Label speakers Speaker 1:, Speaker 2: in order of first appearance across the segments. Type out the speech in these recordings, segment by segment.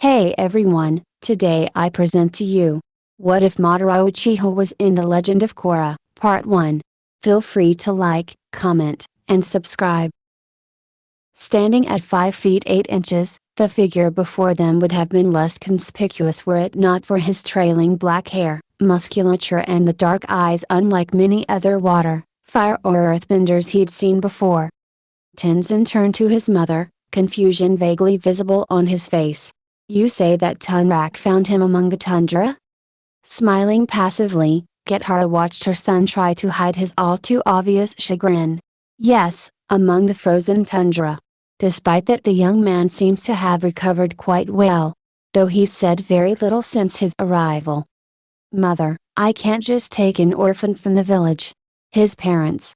Speaker 1: Hey everyone, today I present to you, What if Madara Uchiha was in The Legend of Korra, Part 1. Feel free to like, comment, and subscribe. Standing at 5 feet 8 inches, the figure before them would have been less conspicuous were it not for his trailing black hair, musculature and the dark eyes unlike many other water, fire or earthbenders he'd seen before. Tenzin turned to his mother, confusion vaguely visible on his face. You say that Tunrak found him among the tundra? Smiling passively, Katara watched her son try to hide his all too obvious chagrin. Yes, among the frozen tundra. Despite that, the young man seems to have recovered quite well. Though he's said very little since his arrival. Mother, I can't just take an orphan from the village. His parents.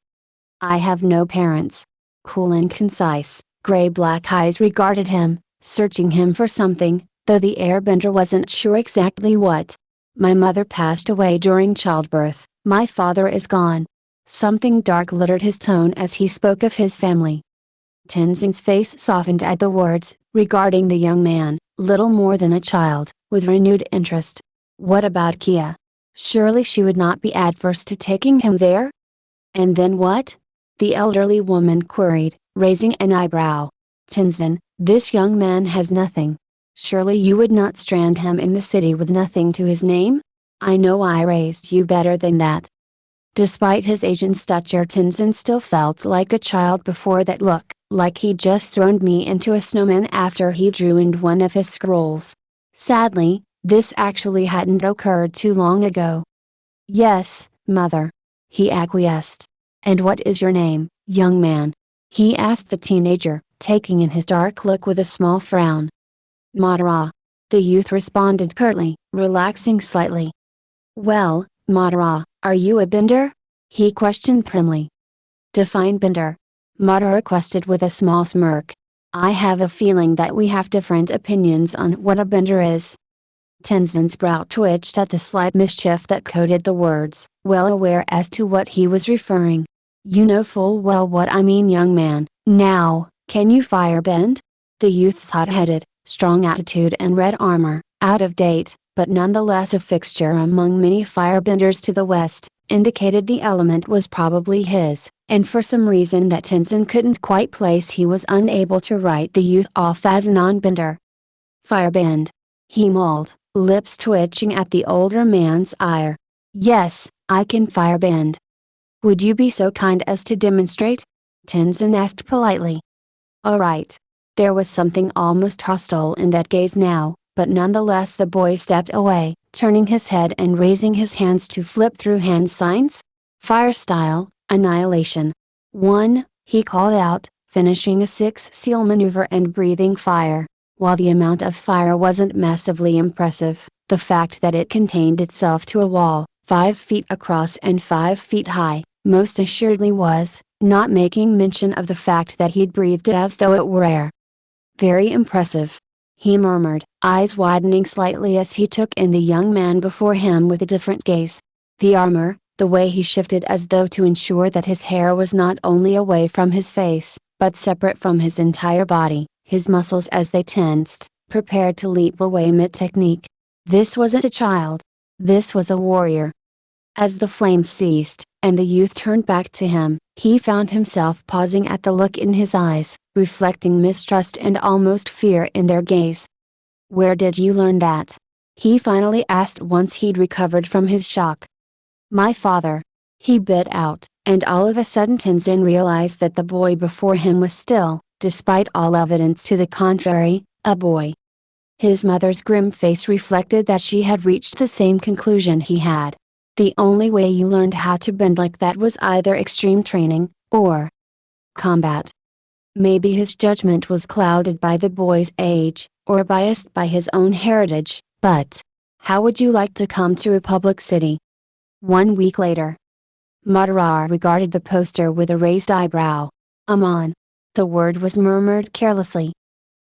Speaker 1: I have no parents. Cool and concise, gray-black eyes regarded him, searching him for something, though the airbender wasn't sure exactly what. My mother passed away during childbirth, my father is gone. Something dark littered his tone as he spoke of his family. Tenzin's face softened at the words, regarding the young man, little more than a child, with renewed interest. What about Kia? Surely she would not be adverse to taking him there? And then what? The elderly woman queried, raising an eyebrow. Tenzin, this young man has nothing. Surely you would not strand him in the city with nothing to his name? I know I raised you better than that. Despite his age and stature, Tenzin still felt like a child before that look, like he'd just thrown me into a snowman after he drew in one of his scrolls. Sadly, this actually hadn't occurred too long ago. Yes, mother. He acquiesced. And what is your name, young man? He asked the teenager, taking in his dark look with a small frown. Madara. The youth responded curtly, relaxing slightly. Well, Madara, are you a bender? He questioned primly. Define bender. Madara requested with a small smirk. I have a feeling that we have different opinions on what a bender is. Tenzin's brow twitched at the slight mischief that coated the words, well aware as to what he was referring. You know full well what I mean, young man. Now, can you firebend? The youth's hot-headed, strong attitude and red armor, out of date, but nonetheless a fixture among many firebenders to the west, indicated the element was probably his, and for some reason that Tenzin couldn't quite place he was unable to write the youth off as a non-bender. Firebend. He mulled, lips twitching at the older man's ire. Yes, I can firebend. Would you be so kind as to demonstrate? Tenzin asked politely. All right. There was something almost hostile in that gaze now, but nonetheless the boy stepped away, turning his head and raising his hands to flip through hand signs. Fire style, annihilation. 1, he called out, finishing a 6-seal maneuver and breathing fire. While the amount of fire wasn't massively impressive, the fact that it contained itself to a wall, 5 feet across and 5 feet high, most assuredly was, not making mention of the fact that he'd breathed it as though it were air. Very impressive. He murmured, eyes widening slightly as he took in the young man before him with a different gaze. The armor, the way he shifted as though to ensure that his hair was not only away from his face, but separate from his entire body, his muscles as they tensed, prepared to leap away mid-technique. This wasn't a child. This was a warrior. As the flames ceased, and the youth turned back to him, he found himself pausing at the look in his eyes, reflecting mistrust and almost fear in their gaze. Where did you learn that? He finally asked once he'd recovered from his shock. My father. He bit out, and all of a sudden Tenzin realized that the boy before him was still, despite all evidence to the contrary, a boy. His mother's grim face reflected that she had reached the same conclusion he had. The only way you learned how to bend like that was either extreme training, or combat. Maybe his judgment was clouded by the boy's age, or biased by his own heritage, but how would you like to come to Republic City? 1 week later. Madara regarded the poster with a raised eyebrow. Amon. The word was murmured carelessly.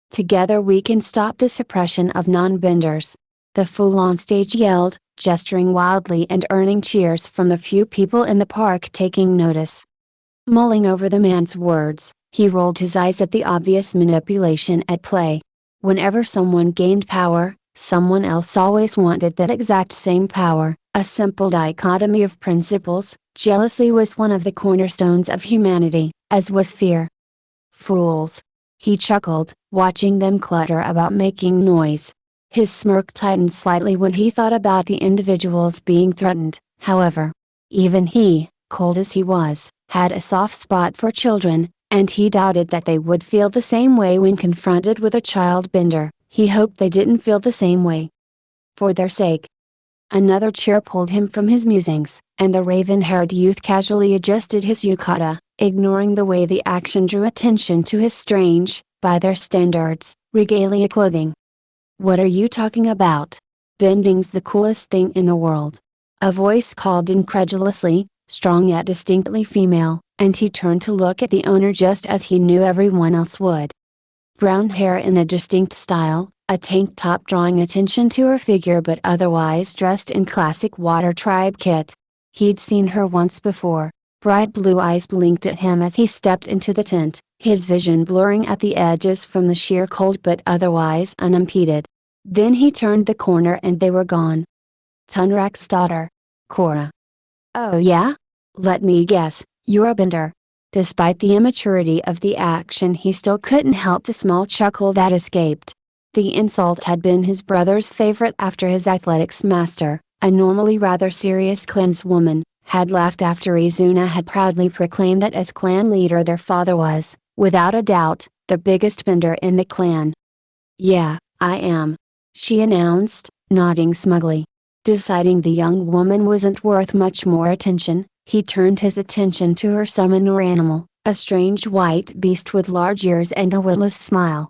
Speaker 1: Together we can stop the suppression of non-benders. The fool on stage yelled, gesturing wildly and earning cheers from the few people in the park taking notice. Mulling over the man's words, he rolled his eyes at the obvious manipulation at play. Whenever someone gained power, someone else always wanted that exact same power. A simple dichotomy of principles. Jealousy was one of the cornerstones of humanity, as was fear. Fools! He chuckled, watching them clutter about making noise. His smirk tightened slightly when he thought about the individuals being threatened, however. Even he, cold as he was, had a soft spot for children, and he doubted that they would feel the same way when confronted with a child bender. He hoped they didn't feel the same way. For their sake. Another cheer pulled him from his musings, and the raven-haired youth casually adjusted his yukata, ignoring the way the action drew attention to his strange, by their standards, regalia clothing. "What are you talking about? Bending's the coolest thing in the world." A voice called incredulously, strong yet distinctly female, and he turned to look at the owner just as he knew everyone else would. Brown hair in a distinct style, a tank top drawing attention to her figure but otherwise dressed in classic Water Tribe kit. He'd seen her once before. Bright blue eyes blinked at him as he stepped into the tent, his vision blurring at the edges from the sheer cold but otherwise unimpeded. Then he turned the corner and they were gone. Tunrak's daughter. Korra. "Oh yeah? Let me guess, you're a bender." Despite the immaturity of the action, he still couldn't help the small chuckle that escaped. The insult had been his brother's favorite after his athletics master, a normally rather serious clanswoman, had laughed after Izuna had proudly proclaimed that as clan leader their father was, without a doubt, the biggest bender in the clan. "Yeah, I am," she announced, nodding smugly. Deciding the young woman wasn't worth much more attention, he turned his attention to her summon or animal, a strange white beast with large ears and a witless smile.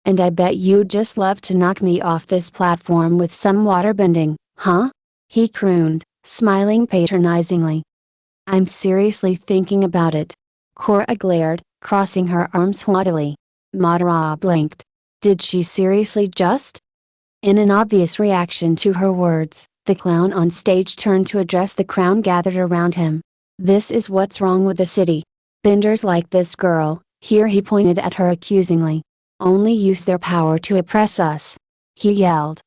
Speaker 1: "And I bet you'd just love to knock me off this platform with some waterbending, huh?" he crooned, smiling patronizingly. "I'm seriously thinking about it." Korra glared, crossing her arms haughtily. Madara blinked. Did she seriously just? In an obvious reaction to her words, the clown on stage turned to address the crowd gathered around him. "This is what's wrong with the city. Benders like this girl," here he pointed at her accusingly, "only use their power to oppress us," he yelled.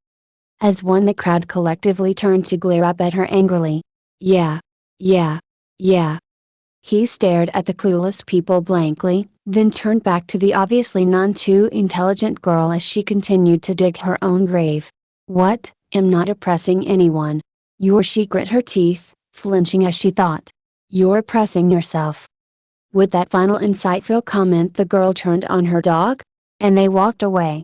Speaker 1: As one the crowd collectively turned to glare up at her angrily. Yeah. Yeah. Yeah. He stared at the clueless people blankly, then turned back to the obviously none too intelligent girl as she continued to dig her own grave. "What, am not oppressing anyone." She grit her teeth, flinching as she thought. "You're oppressing yourself." With that final insightful comment the girl turned on her dog? And they walked away.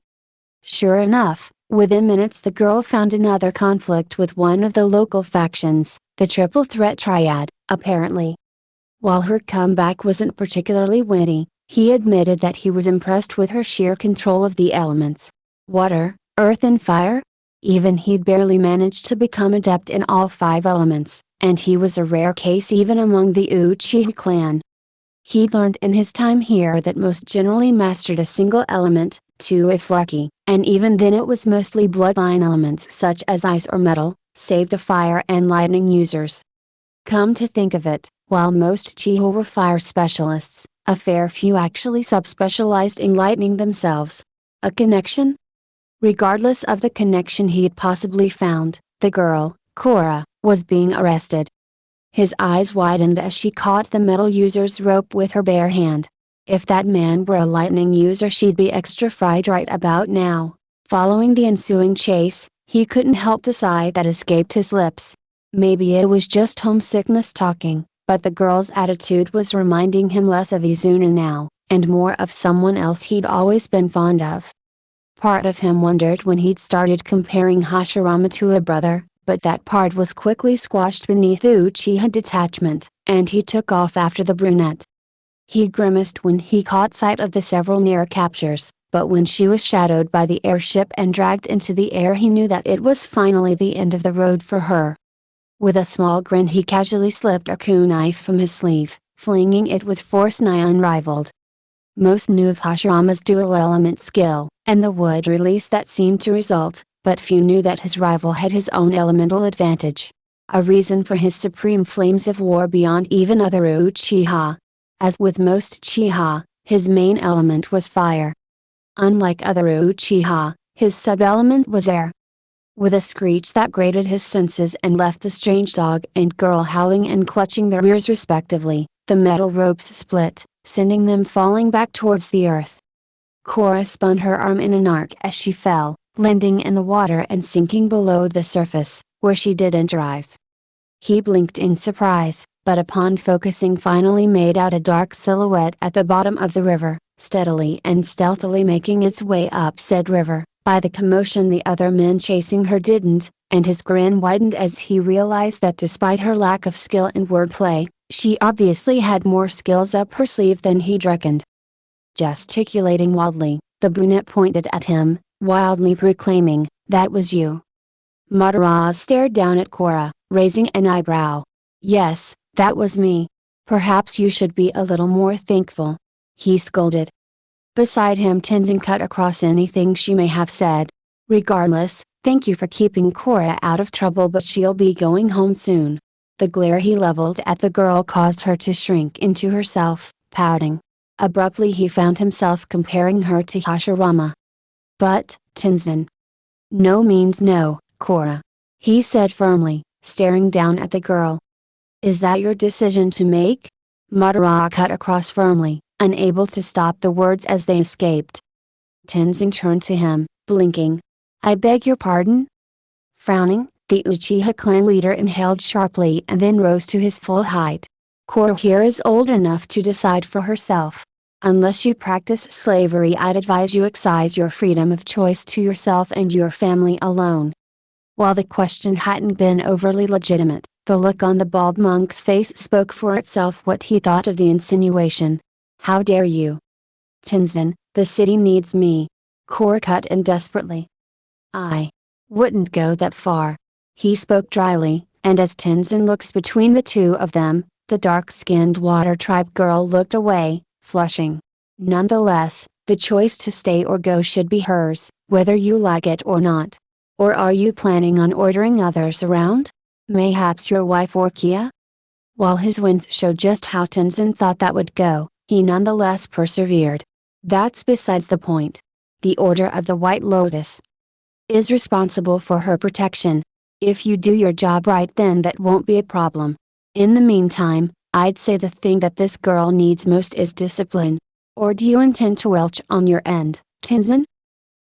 Speaker 1: Sure enough, within minutes the girl found another conflict with one of the local factions, the Triple Threat Triad, apparently. While her comeback wasn't particularly witty, he admitted that he was impressed with her sheer control of the elements. Water, earth and fire? Even he'd barely managed to become adept in all 5 elements, and he was a rare case even among the Uchiha clan. He'd learned in his time here that most generally mastered a single element, 2 if lucky, and even then it was mostly bloodline elements such as ice or metal, save the fire and lightning users. Come to think of it, while most Uchiha were fire specialists, a fair few actually subspecialized in lightning themselves. A connection? Regardless of the connection he had possibly found, the girl, Korra, was being arrested. His eyes widened as she caught the metal user's rope with her bare hand. If that man were a lightning user she'd be extra fried right about now. Following the ensuing chase, he couldn't help the sigh that escaped his lips. Maybe it was just homesickness talking, but the girl's attitude was reminding him less of Izuna now, and more of someone else he'd always been fond of. Part of him wondered when he'd started comparing Hashirama to a brother, but that part was quickly squashed beneath Uchiha detachment, and he took off after the brunette. He grimaced when he caught sight of the several near captures, but when she was shadowed by the airship and dragged into the air he knew that it was finally the end of the road for her. With a small grin he casually slipped a kunai from his sleeve, flinging it with force nigh unrivaled. Most knew of Hashirama's dual-element skill, and the wood release that seemed to result, but few knew that his rival had his own elemental advantage. A reason for his supreme flames of war beyond even other Uchiha. As with most Uchiha, his main element was fire. Unlike other Uchiha, his sub-element was air. With a screech that grated his senses and left the strange dog and girl howling and clutching their ears respectively, the metal ropes split, sending them falling back towards the earth. Korra spun her arm in an arc as she fell, landing in the water and sinking below the surface, where she didn't rise. He blinked in surprise, but upon focusing finally made out a dark silhouette at the bottom of the river, steadily and stealthily making its way up said river. By the commotion the other men chasing her didn't, and his grin widened as he realized that despite her lack of skill in wordplay, she obviously had more skills up her sleeve than he'd reckoned. Gesticulating wildly, the brunette pointed at him, wildly proclaiming, "That was you." Madara stared down at Korra, raising an eyebrow. "Yes, that was me. Perhaps you should be a little more thankful," he scolded. Beside him Tenzin cut across anything she may have said. "Regardless, thank you for keeping Korra out of trouble, but she'll be going home soon." The glare he leveled at the girl caused her to shrink into herself, pouting. Abruptly he found himself comparing her to Hashirama. "But, Tenzin." "No means no, Korra," he said firmly, staring down at the girl. "Is that your decision to make?" Madara cut across firmly, unable to stop the words as they escaped. Tenzin turned to him, blinking. "I beg your pardon?" Frowning, the Uchiha clan leader inhaled sharply and then rose to his full height. "Korra here is old enough to decide for herself. Unless you practice slavery, I'd advise you exercise your freedom of choice to yourself and your family alone." While the question hadn't been overly legitimate, the look on the bald monk's face spoke for itself what he thought of the insinuation. "How dare you?" "Tenzin, the city needs me." Korra cut in desperately. "I wouldn't go that far." He spoke dryly, and as Tenzin looked between the two of them, the dark-skinned water tribe girl looked away, flushing. "Nonetheless, the choice to stay or go should be hers, whether you like it or not. Or are you planning on ordering others around? Mayhaps your wife or Kia?" While his wince showed just how Tenzin thought that would go, he nonetheless persevered. "That's besides the point. The Order of the White Lotus is responsible for her protection. If you do your job right, then that won't be a problem. In the meantime, I'd say the thing that this girl needs most is discipline. Or do you intend to welch on your end, Tenzin?"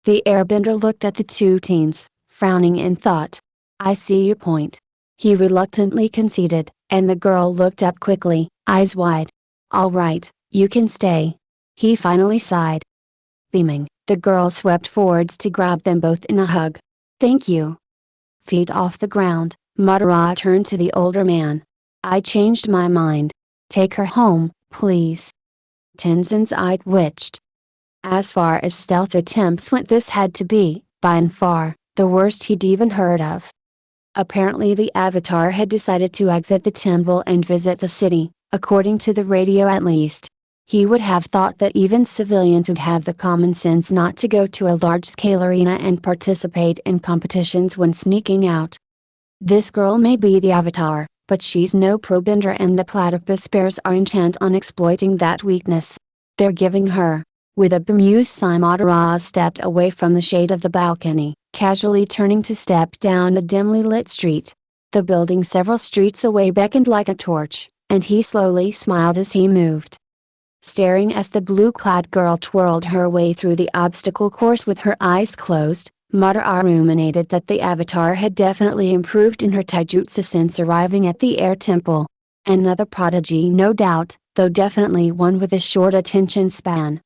Speaker 1: The airbender looked at the two teens, frowning in thought. "I see your point." He reluctantly conceded, and the girl looked up quickly, eyes wide. "All right, you can stay." He finally sighed. Beaming, the girl swept forwards to grab them both in a hug. "Thank you." Feet off the ground, Madara turned to the older man. "I changed my mind. Take her home, please." Tenzin's eye twitched. As far as stealth attempts went, this had to be, by and far, the worst he'd even heard of. Apparently the Avatar had decided to exit the temple and visit the city, according to the radio at least. He would have thought that even civilians would have the common sense not to go to a large-scale arena and participate in competitions when sneaking out. This girl may be the Avatar, but she's no probender, and the platypus bears are intent on exploiting that weakness. They're giving her. With a bemused sigh, Madara stepped away from the shade of the balcony, casually turning to step down the dimly lit street. The building several streets away beckoned like a torch, and he slowly smiled as he moved. Staring as the blue-clad girl twirled her way through the obstacle course with her eyes closed, Madara ruminated that the Avatar had definitely improved in her taijutsu since arriving at the air temple. Another prodigy no doubt, though definitely one with a short attention span.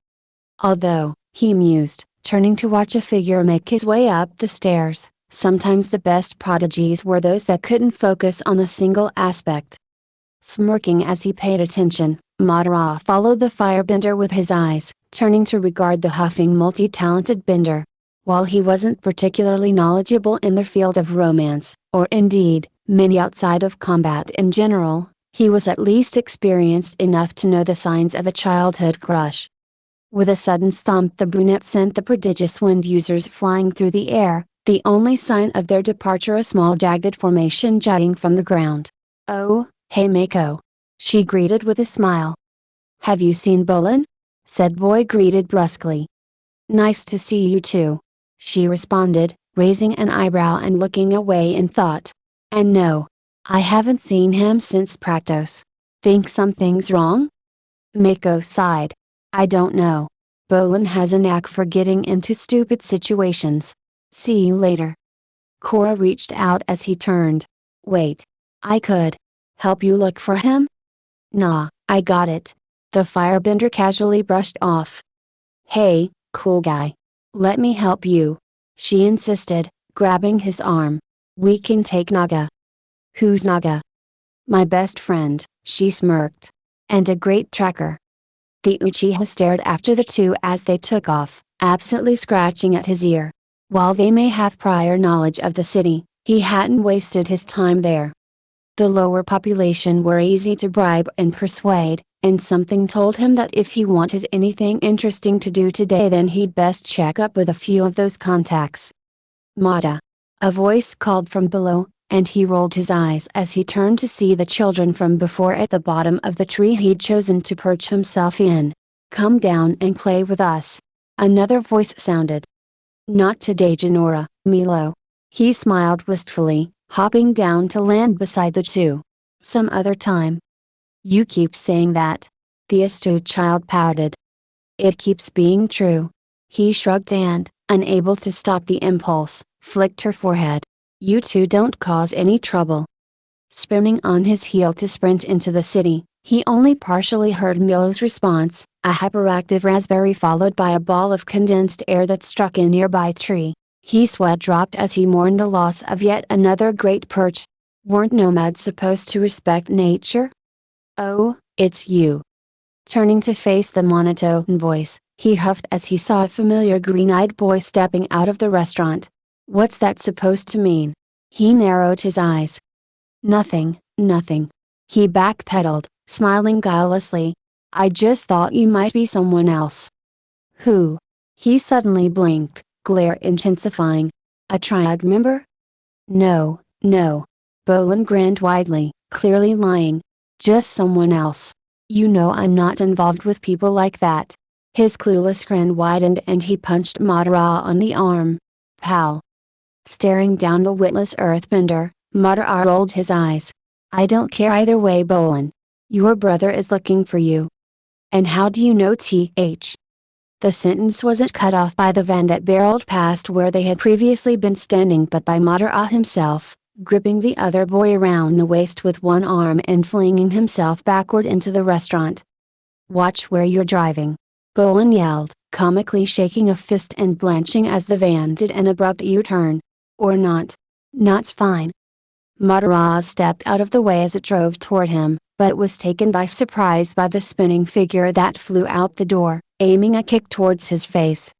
Speaker 1: Although, he mused, turning to watch a figure make his way up the stairs, sometimes the best prodigies were those that couldn't focus on a single aspect. Smirking as he paid attention, Madara followed the firebender with his eyes, turning to regard the huffing multi-talented bender. While he wasn't particularly knowledgeable in the field of romance, or indeed, many outside of combat in general, he was at least experienced enough to know the signs of a childhood crush. With a sudden stomp, the brunette sent the prodigious wind users flying through the air, the only sign of their departure a small jagged formation jutting from the ground. "Oh, hey Mako," she greeted with a smile. "Have you seen Bolin?" said boy greeted brusquely. Nice to see you too. She responded, raising an eyebrow and looking away in thought. And no. I haven't seen him since Praktos. Think something's wrong? Mako sighed. I don't know. Bolin has a knack for getting into stupid situations. See you later. Korra reached out as he turned. Wait. I could help you look for him? Nah, I got it. The firebender casually brushed off. Hey, cool guy. Let me help you. She insisted, grabbing his arm. We can take Naga. Who's Naga? My best friend, she smirked. And a great tracker. The Uchiha stared after the two as they took off, absently scratching at his ear. While they may have prior knowledge of the city, he hadn't wasted his time there. The lower population were easy to bribe and persuade, and something told him that if he wanted anything interesting to do today then he'd best check up with a few of those contacts. Mata. A voice called from below, and he rolled his eyes as he turned to see the children from before at the bottom of the tree he'd chosen to perch himself in. Come down and play with us. Another voice sounded. Not today, Janora, Milo. He smiled wistfully, hopping down to land beside the two. Some other time. You keep saying that. The astute child pouted. It keeps being true. He shrugged and, unable to stop the impulse, flicked her forehead. You two don't cause any trouble. Spinning on his heel to sprint into the city, he only partially heard Milo's response, a hyperactive raspberry followed by a ball of condensed air that struck a nearby tree. His sweat dropped as he mourned the loss of yet another great perch. Weren't nomads supposed to respect nature? Oh, it's you. Turning to face the monotone voice, he huffed as he saw a familiar green-eyed boy stepping out of the restaurant. What's that supposed to mean? He narrowed his eyes. Nothing, nothing. He backpedaled, smiling guilelessly. I just thought you might be someone else. Who? He suddenly blinked, glare intensifying. A triad member? No, no. Bolin grinned widely, clearly lying. Just someone else. You know I'm not involved with people like that. His clueless grin widened and he punched Madara on the arm. Pow. Staring down the witless earthbender, Madara rolled his eyes. I don't care either way, Bolin. Your brother is looking for you. And how do you know th? The sentence wasn't cut off by the van that barreled past where they had previously been standing but by Madara himself, gripping the other boy around the waist with one arm and flinging himself backward into the restaurant. Watch where you're driving. Bolin yelled, comically shaking a fist and blanching as the van did an abrupt U-turn. Or not. Not's fine. Madara stepped out of the way as it drove toward him, but was taken by surprise by the spinning figure that flew out the door, aiming a kick towards his face.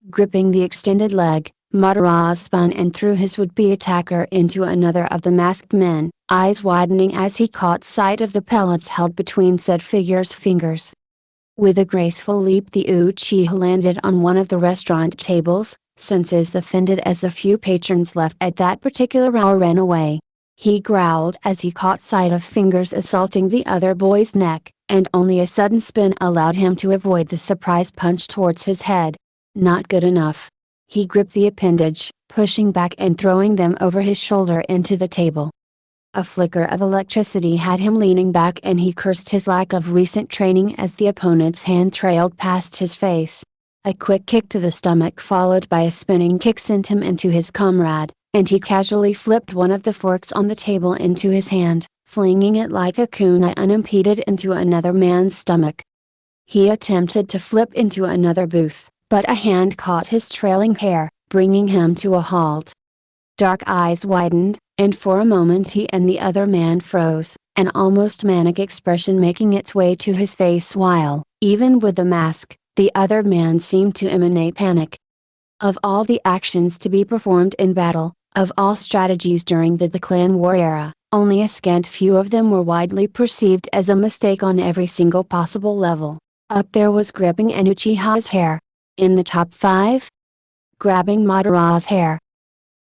Speaker 1: Gripping the extended leg, Madara spun and threw his would-be attacker into another of the masked men, eyes widening as he caught sight of the pellets held between said figure's fingers. With a graceful leap the Uchiha landed on one of the restaurant tables, senses offended as the few patrons left at that particular hour ran away. He growled as he caught sight of fingers assaulting the other boy's neck, and only a sudden spin allowed him to avoid the surprise punch towards his head. Not good enough. He gripped the appendage, pushing back and throwing them over his shoulder into the table. A flicker of electricity had him leaning back and he cursed his lack of recent training as the opponent's hand trailed past his face. A quick kick to the stomach followed by a spinning kick sent him into his comrade, and he casually flipped one of the forks on the table into his hand, flinging it like a kunai unimpeded into another man's stomach. He attempted to flip into another booth, but a hand caught his trailing hair, bringing him to a halt. Dark eyes widened, and for a moment he and the other man froze, an almost manic expression making its way to his face while, even with the mask, the other man seemed to emanate panic. Of all the actions to be performed in battle, of all strategies during the clan war era, only a scant few of them were widely perceived as a mistake on every single possible level. Up there was gripping an Uchiha's hair. In the top 5? Grabbing Madara's hair.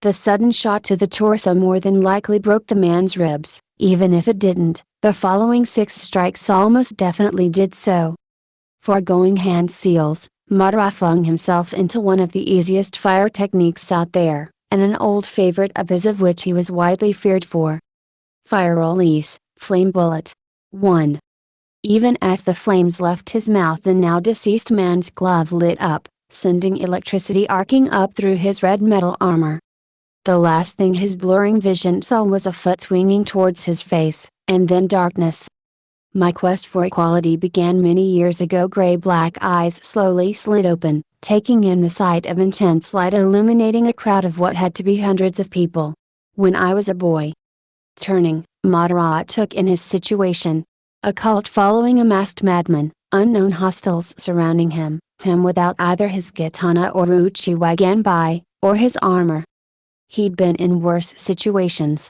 Speaker 1: The sudden shot to the torso more than likely broke the man's ribs. Even if it didn't, the following 6 strikes almost definitely did so. Foregoing hand seals, Madara flung himself into one of the easiest fire techniques out there, and an old favorite of his of which he was widely feared for. Fire release, flame bullet. 1. Even as the flames left his mouth, the now deceased man's glove lit up, sending electricity arcing up through his red metal armor. The last thing his blurring vision saw was a foot swinging towards his face, and then darkness. My quest for equality began many years ago. Gray-black eyes slowly slid open, taking in the sight of intense light illuminating a crowd of what had to be hundreds of people. When I was a boy. Turning, Madara took in his situation. A cult following a masked madman, unknown hostiles surrounding him without either his katana or Uchiha Ganbai, or his armor. He'd been in worse situations.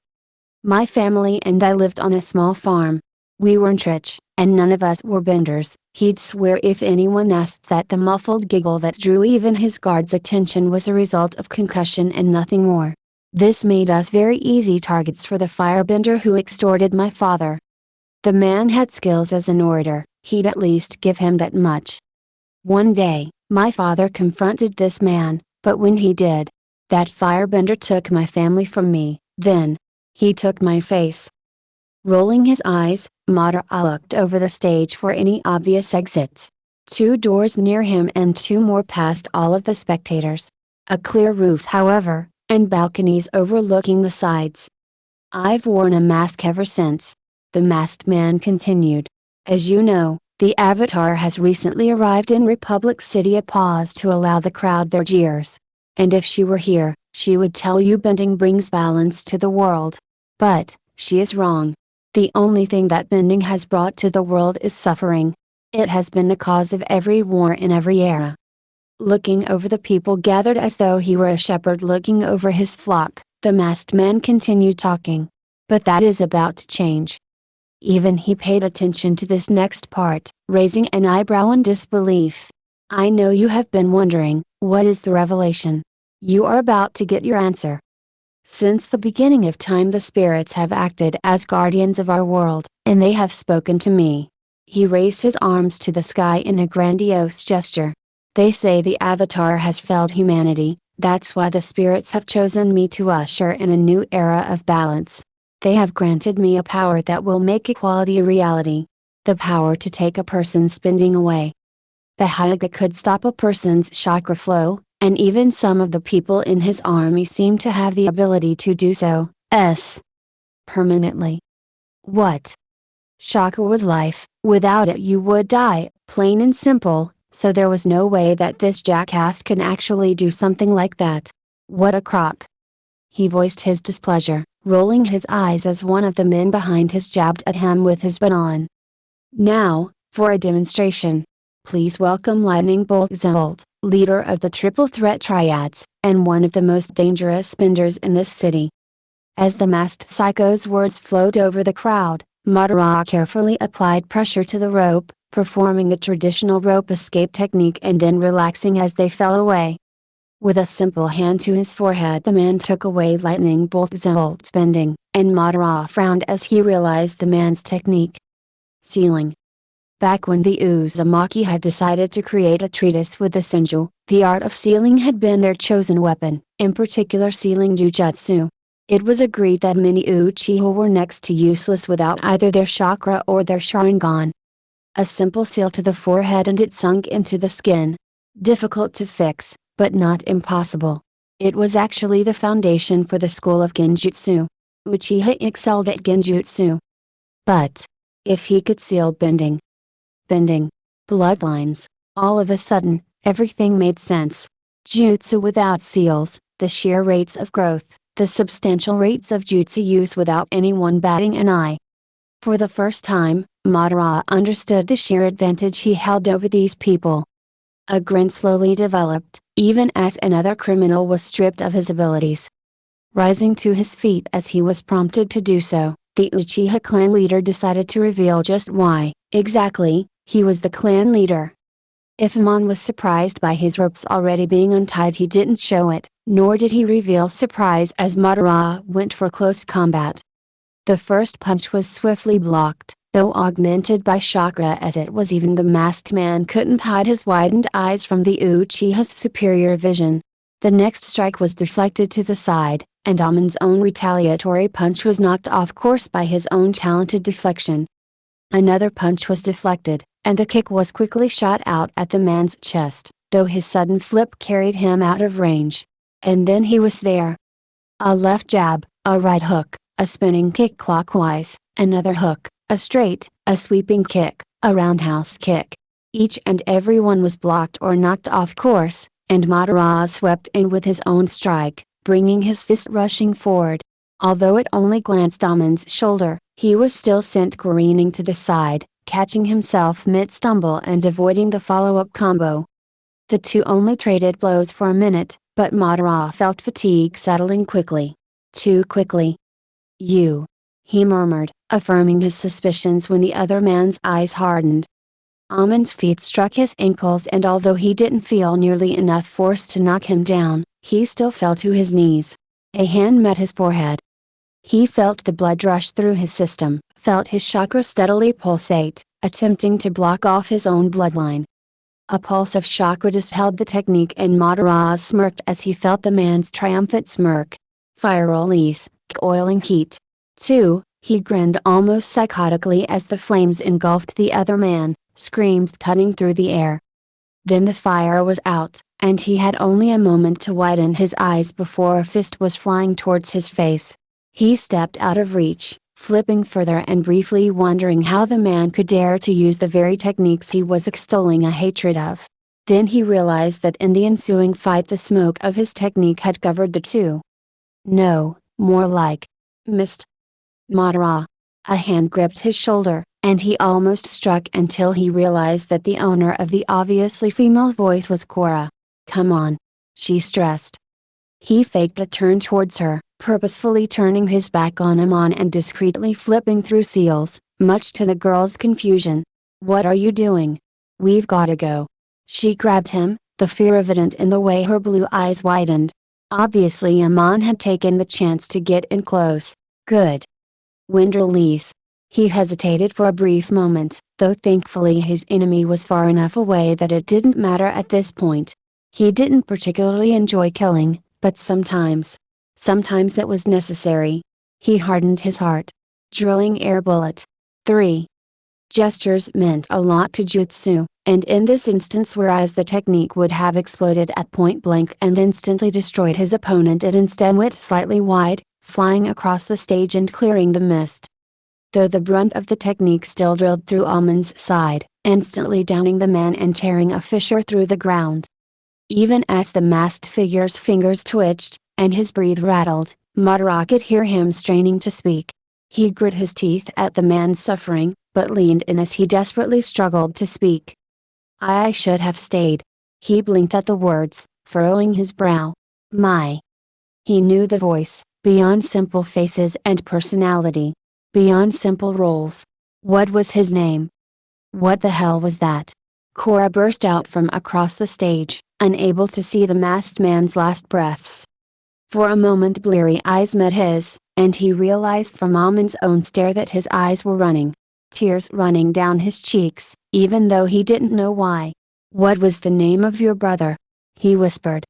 Speaker 1: My family and I lived on a small farm. We weren't rich, and none of us were benders. He'd swear if anyone asked that. The muffled giggle that drew even his guard's attention was a result of concussion and nothing more. This made us very easy targets for the firebender who extorted my father. The man had skills as an orator, he'd at least give him that much. One day, my father confronted this man, but when he did, that firebender took my family from me. Then, he took my face. Rolling his eyes, Madara looked over the stage for any obvious exits. 2 doors near him and 2 more past all of the spectators. A clear roof, however, and balconies overlooking the sides. I've worn a mask ever since. The masked man continued. As you know, the Avatar has recently arrived in Republic City. A pause to allow the crowd their jeers. And if she were here, she would tell you bending brings balance to the world. But, she is wrong. The only thing that bending has brought to the world is suffering. It has been the cause of every war in every era. Looking over the people gathered as though he were a shepherd looking over his flock, the masked man continued talking. But that is about to change. Even he paid attention to this next part, raising an eyebrow in disbelief. I know you have been wondering, what is the revelation? You are about to get your answer. Since the beginning of time the spirits have acted as guardians of our world, and they have spoken to me. He raised his arms to the sky in a grandiose gesture. They say the Avatar has failed humanity, that's why the spirits have chosen me to usher in a new era of balance. They have granted me a power that will make equality a reality. The power to take a person's bending away. The Hyuga could stop a person's chakra flow, and even some of the people in his army seem to have the ability to do so, permanently. What? Chakra was life, without it you would die, plain and simple, so there was no way that this jackass could actually do something like that. What a crock. He voiced his displeasure, rolling his eyes as one of the men behind his jabbed at him with his baton. Now, for a demonstration. Please welcome Lightning Bolt Zolt, leader of the Triple Threat Triads, and one of the most dangerous benders in this city. As the masked psycho's words flowed over the crowd, Madara carefully applied pressure to the rope, performing the traditional rope escape technique and then relaxing as they fell away. With a simple hand to his forehead the man took away Lightning Bolt Zolt's bending, and Madara frowned as he realized the man's technique. Sealing. Back when the Uzumaki had decided to create a treatise with the Senju, the art of sealing had been their chosen weapon, in particular sealing jujutsu. It was agreed that many Uchiha were next to useless without either their chakra or their Sharingan. A simple seal to the forehead and it sunk into the skin. Difficult to fix, but not impossible. It was actually the foundation for the school of Genjutsu. Uchiha excelled at Genjutsu. But, if he could seal bending, bloodlines, all of a sudden, everything made sense. Jutsu without seals, the sheer rates of growth, the substantial rates of jutsu use without anyone batting an eye. For the first time, Madara understood the sheer advantage he held over these people. A grin slowly developed, even as another criminal was stripped of his abilities. Rising to his feet as he was prompted to do so, the Uchiha clan leader decided to reveal just why, exactly, he was the clan leader. If Amon was surprised by his ropes already being untied, he didn't show it, nor did he reveal surprise as Madara went for close combat. The first punch was swiftly blocked, though augmented by chakra as it was. Even the masked man couldn't hide his widened eyes from the Uchiha's superior vision. The next strike was deflected to the side, and Amon's own retaliatory punch was knocked off course by his own talented deflection. Another punch was deflected, and a kick was quickly shot out at the man's chest, though his sudden flip carried him out of range. And then he was there. A left jab, a right hook, a spinning kick clockwise, another hook, a straight, a sweeping kick, a roundhouse kick. Each and every one was blocked or knocked off course, and Madara swept in with his own strike, bringing his fist rushing forward. Although it only glanced Amon's shoulder, he was still sent careening to the side, catching himself mid-stumble and avoiding the follow-up combo. The two only traded blows for a minute, but Madara felt fatigue settling quickly. Too quickly. "You," he murmured, affirming his suspicions when the other man's eyes hardened. Amon's feet struck his ankles, and although he didn't feel nearly enough force to knock him down, he still fell to his knees. A hand met his forehead. He felt the blood rush through his system, felt his chakra steadily pulsate, attempting to block off his own bloodline. A pulse of chakra dispelled the technique, and Madara smirked as he felt the man's triumphant smirk. Fire release, oiling heat. 2, he grinned almost psychotically as the flames engulfed the other man, screams cutting through the air. Then the fire was out, and he had only a moment to widen his eyes before a fist was flying towards his face. He stepped out of reach, flipping further and briefly wondering how the man could dare to use the very techniques he was extolling a hatred of. Then he realized that in the ensuing fight the smoke of his technique had covered the two. No, more like mist. Madara. A hand gripped his shoulder, and he almost struck until he realized that the owner of the obviously female voice was Korra. "Come on," she stressed. He faked a turn towards her, purposefully turning his back on Amon and discreetly flipping through seals, much to the girl's confusion. "What are you doing? We've gotta go." She grabbed him, the fear evident in the way her blue eyes widened. Obviously Amon had taken the chance to get in close. Good. Wind release. He hesitated for a brief moment, though thankfully his enemy was far enough away that it didn't matter at this point. He didn't particularly enjoy killing, but sometimes it was necessary. He hardened his heart. Drilling air bullet. 3. Gestures meant a lot to Jutsu, and in this instance, whereas the technique would have exploded at point blank and instantly destroyed his opponent, it instead went slightly wide, flying across the stage and clearing the mist. Though the brunt of the technique still drilled through Amon's side, instantly downing the man and tearing a fissure through the ground. Even as the masked figure's fingers twitched, and his breath rattled, Madara could hear him straining to speak. He grit his teeth at the man's suffering, but leaned in as he desperately struggled to speak. "I should have stayed." He blinked at the words, furrowing his brow. "My." He knew the voice, beyond simple faces and personality. Beyond simple roles. What was his name? What the hell was that? Korra burst out from across the stage, unable to see the masked man's last breaths. For a moment bleary eyes met his, and he realized from Amon's own stare that his eyes were running. Tears running down his cheeks, even though he didn't know why. "What was the name of your brother?" he whispered.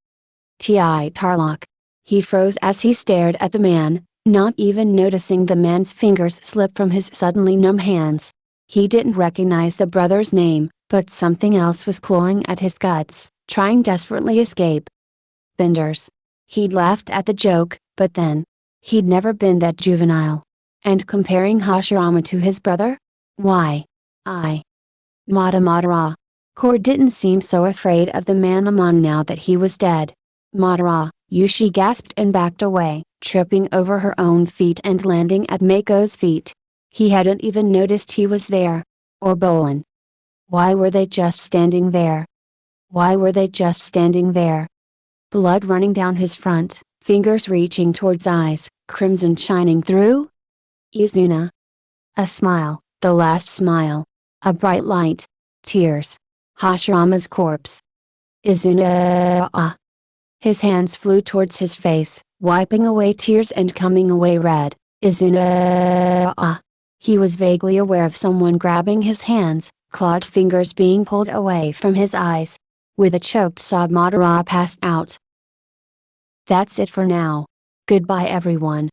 Speaker 1: "T.I. Tarlock." He froze as he stared at the man, not even noticing the man's fingers slip from his suddenly numb hands. He didn't recognize the brother's name, but something else was clawing at his guts, trying desperately to escape. Benders. He'd laughed at the joke, but then, he'd never been that juvenile. And comparing Hashirama to his brother? Why? Madara. Korra didn't seem so afraid of the man Amon now that he was dead. "Madara, you," she gasped and backed away, tripping over her own feet and landing at Mako's feet. He hadn't even noticed he was there. Or Bolin. Why were they just standing there? Why were they just standing there? Blood running down his front, fingers reaching towards eyes, crimson shining through? Izuna. A smile, the last smile. A bright light. Tears. Hashirama's corpse. Izuna. His hands flew towards his face, wiping away tears and coming away red. Izuna. He was vaguely aware of someone grabbing his hands, clawed fingers being pulled away from his eyes. With a choked sob, Madara passed out. That's it for now. Goodbye everyone.